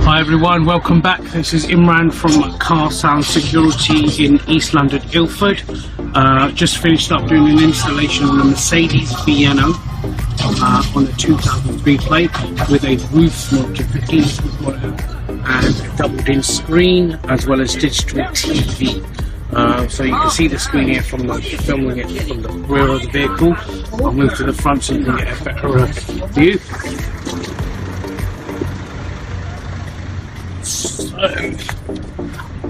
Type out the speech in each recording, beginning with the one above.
Hi everyone, welcome back. This is Imran from Car Sound Security in East London, Ilford. Just finished up doing an installation on the Mercedes Viano on a 2003 plate with a roof mounted 15 and a doubled-in screen as well as digital TV. So you can see the screen here from the filming it from the rear of the vehicle. I'll move to the front so you can get a better view.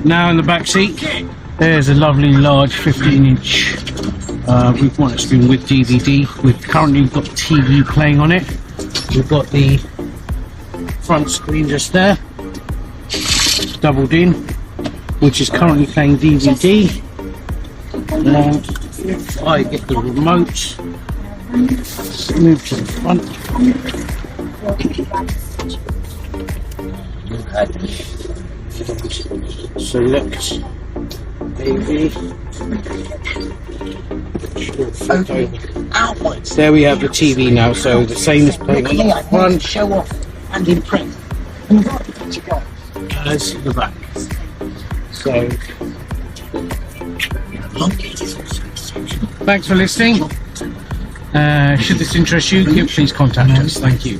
Now in the back seat, there's a lovely large 15-inch roof mounted screen with DVD. We've currently got TV playing on it. We've got the front screen just there, doubled in, which is currently playing DVD. Now, if I get the remote, move to the front. Select AV. There we have the TV now, so the same is playing on the front. Show off and impress As the back. So, thanks for listening. Should this interest you, please contact us. Thank you.